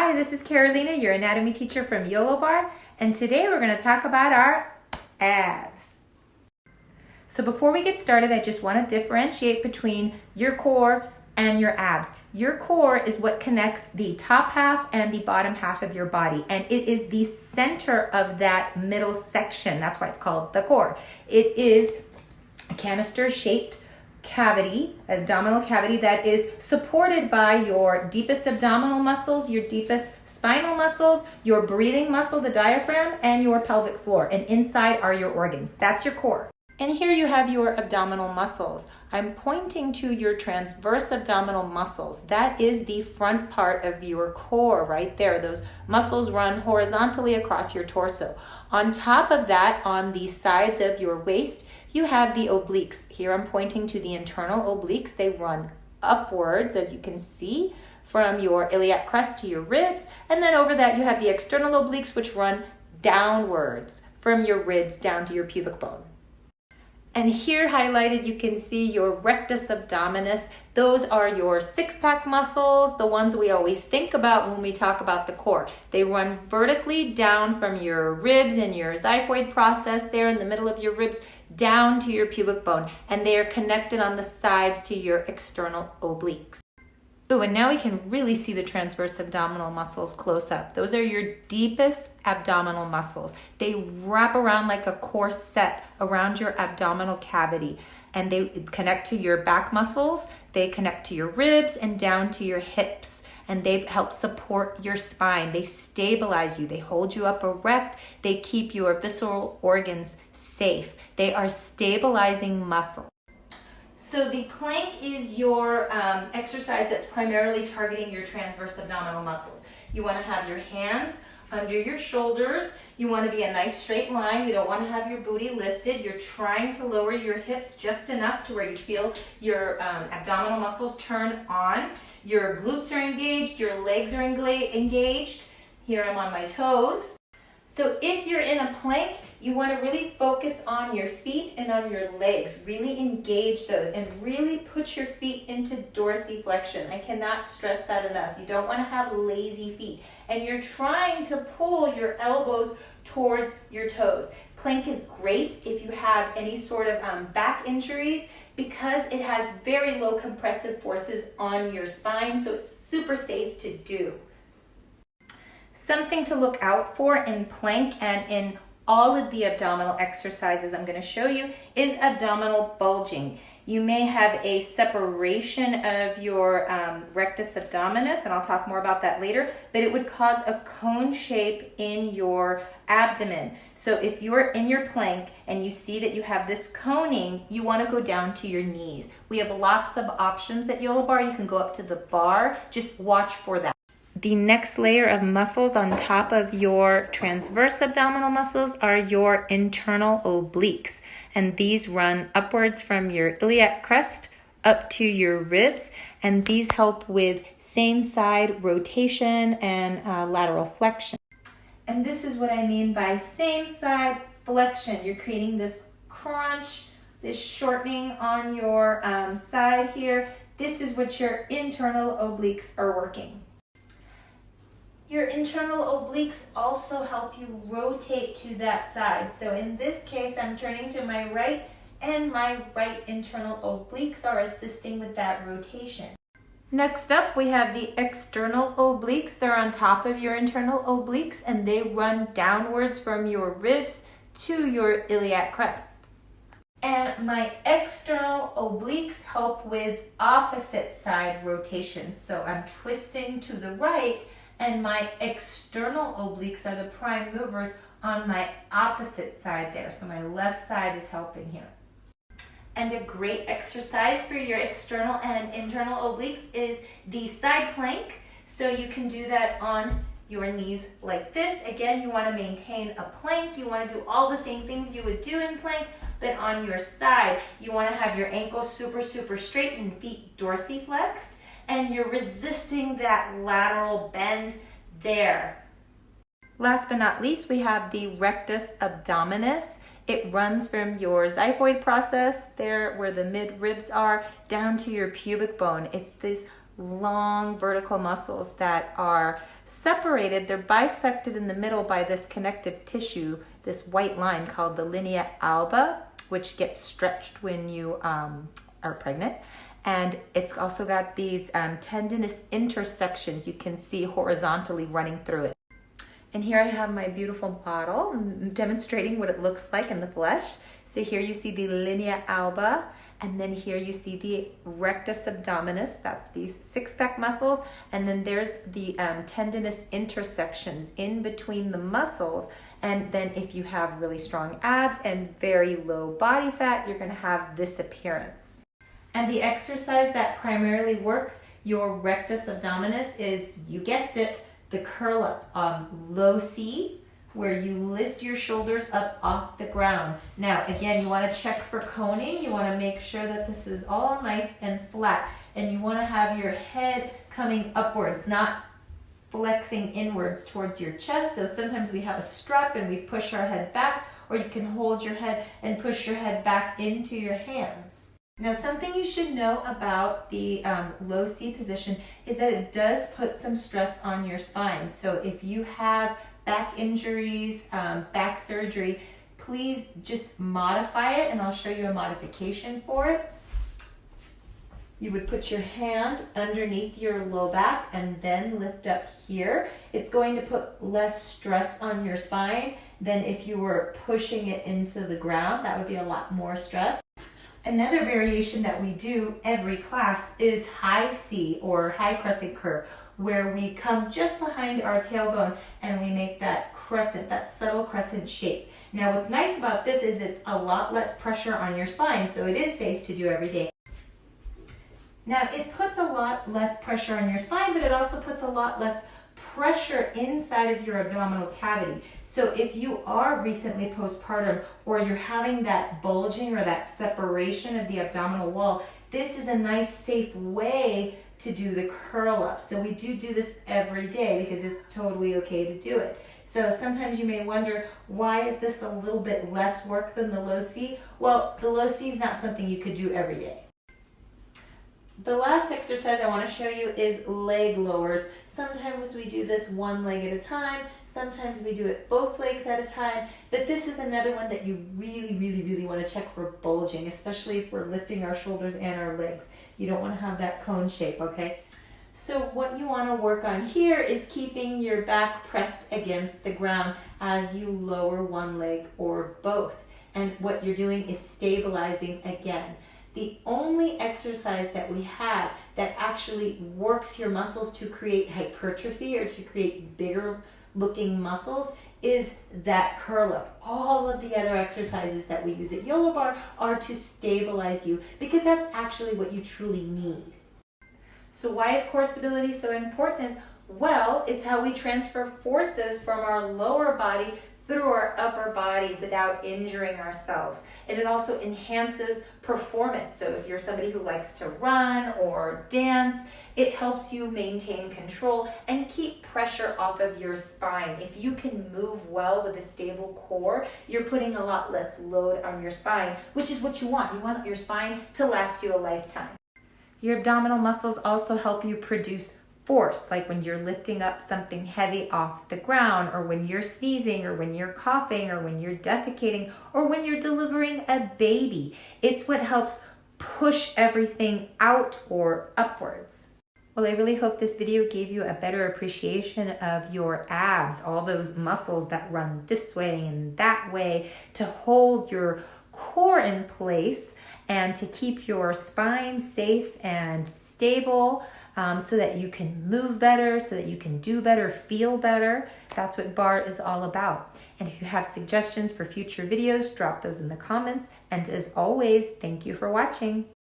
Hi, this is Carolina, your anatomy teacher from YOLO Bar, and today we're going to talk about our abs. So before we get started, I just want to differentiate between your core and your abs. Your core is what connects the top half and the bottom half of your body, and it is the center of that middle section. That's why it's called the core. It is a canister-shaped cavity, abdominal cavity that is supported by your deepest abdominal muscles, your deepest spinal muscles, your breathing muscle, the diaphragm, and your pelvic floor. And inside are your organs. That's your core. And here you have your abdominal muscles. I'm pointing to your transverse abdominal muscles. That is the front part of your core right there. Those muscles run horizontally across your torso. On top of that, on the sides of your waist, you have the obliques. Here I'm pointing to the internal obliques. They run upwards, as you can see, from your iliac crest to your ribs. And then over that, you have the external obliques, which run downwards from your ribs down to your pubic bone. And here highlighted, you can see your rectus abdominis. Those are your six-pack muscles, the ones we always think about when we talk about the core. They run vertically down from your ribs and your xiphoid process there in the middle of your ribs down to your pubic bone, and they are connected on the sides to your external obliques. Oh, and now we can really see the transverse abdominal muscles close up. Those are your deepest abdominal muscles. They wrap around like a corset around your abdominal cavity, and they connect to your back muscles, they connect to your ribs and down to your hips, and they help support your spine. They stabilize you, they hold you up erect, they keep your visceral organs safe. They are stabilizing muscles. So the plank is your exercise that's primarily targeting your transverse abdominal muscles. You want to have your hands under your shoulders. You want to be a nice straight line. You don't want to have your booty lifted. You're trying to lower your hips just enough to where you feel your abdominal muscles turn on. Your glutes are engaged. Your legs are engaged. Here I'm on my toes. So if you're in a plank, you want to really focus on your feet and on your legs. Really engage those and really put your feet into dorsiflexion. I cannot stress that enough. You don't want to have lazy feet. And you're trying to pull your elbows towards your toes. Plank is great if you have any sort of back injuries because it has very low compressive forces on your spine, so it's super safe to do. Something to look out for in plank and in all of the abdominal exercises I'm going to show you is abdominal bulging. You may have a separation of your rectus abdominis, and I'll talk more about that later, but it would cause a cone shape in your abdomen. So if you're in your plank and you see that you have this coning, you want to go down to your knees. We have lots of options at YOLO Bar. You can go up to the bar. Just watch for that. The next layer of muscles on top of your transverse abdominal muscles are your internal obliques, and these run upwards from your iliac crest up to your ribs, and these help with same side rotation and lateral flexion. And this is what I mean by same side flexion. You're creating this crunch, this shortening on your side here. This is what your internal obliques are working. Your internal obliques also help you rotate to that side. So in this case, I'm turning to my right, and my right internal obliques are assisting with that rotation. Next up, we have the external obliques. They're on top of your internal obliques, and they run downwards from your ribs to your iliac crest. And my external obliques help with opposite side rotation. So I'm twisting to the right, and my external obliques are the prime movers on my opposite side there. So my left side is helping here. And a great exercise for your external and internal obliques is the side plank. So you can do that on your knees like this. Again, you want to maintain a plank. You want to do all the same things you would do in plank, but on your side, you want to have your ankles super straight and feet dorsiflexed. And you're resisting that lateral bend there. Last but not least, we have the rectus abdominis. It runs from your xiphoid process there where the mid ribs are down to your pubic bone. It's this long vertical muscles that are separated. They're bisected in the middle by this connective tissue, this white line called the linea alba, which gets stretched when you are pregnant. And it's also got these tendinous intersections you can see horizontally running through it. And here I have my beautiful model demonstrating what it looks like in the flesh. So here you see the linea alba, and then here you see the rectus abdominis, that's these six-pack muscles, and then there's the tendinous intersections in between the muscles. And then if you have really strong abs and very low body fat, you're gonna have this appearance. And the exercise that primarily works your rectus abdominis is, you guessed it, the curl up, low C, where you lift your shoulders up off the ground. Now, again, you want to check for coning. You want to make sure that this is all nice and flat. And you want to have your head coming upwards, not flexing inwards towards your chest. So sometimes we have a strap and we push our head back, or you can hold your head and push your head back into your hands. Now, something you should know about the low C position is that it does put some stress on your spine. So if you have back injuries, back surgery, please just modify it, and I'll show you a modification for it. You would put your hand underneath your low back and then lift up here. It's going to put less stress on your spine than if you were pushing it into the ground. That would be a lot more stress. Another variation that we do every class is high C, or high crescent curve, where we come just behind our tailbone and we make that crescent, that subtle crescent shape. Now, what's nice about this is it's a lot less pressure on your spine, so it is safe to do every day. Now, it puts a lot less pressure on your spine, but it also puts a lot less pressure inside of your abdominal cavity. So if you are recently postpartum, or you're having that bulging or that separation of the abdominal wall, this is a nice, safe way to do the curl up. So we do this every day because it's totally okay to do it. So sometimes you may wonder, why is this a little bit less work than the low C? Well, the low C is not something you could do every day. The last exercise I want to show you is leg lowers. Sometimes we do this one leg at a time, sometimes we do it both legs at a time, but this is another one that you really want to check for bulging, especially if we're lifting our shoulders and our legs. You don't want to have that cone shape, okay? So what you want to work on here is keeping your back pressed against the ground as you lower one leg or both. And what you're doing is stabilizing again. The only exercise that we have that actually works your muscles to create hypertrophy or to create bigger looking muscles is that curl up. All of the other exercises that we use at YOLO Bar are to stabilize you, because that's actually what you truly need. So why is core stability so important? Well, it's how we transfer forces from our lower body through our upper body without injuring ourselves. And it also enhances performance. So if you're somebody who likes to run or dance, it helps you maintain control and keep pressure off of your spine. If you can move well with a stable core, you're putting a lot less load on your spine, which is what you want. You want your spine to last you a lifetime. Your abdominal muscles also help you produce force, like when you're lifting up something heavy off the ground, or when you're sneezing, or when you're coughing, or when you're defecating, or when you're delivering a baby. It's what helps push everything out or upwards. Well, I really hope this video gave you a better appreciation of your abs, all those muscles that run this way and that way to hold your core in place and to keep your spine safe and stable, so that you can move better, so that you can do better, feel better. That's what BAR is all about. And if you have suggestions for future videos, drop those in the comments. And as always, thank you for watching.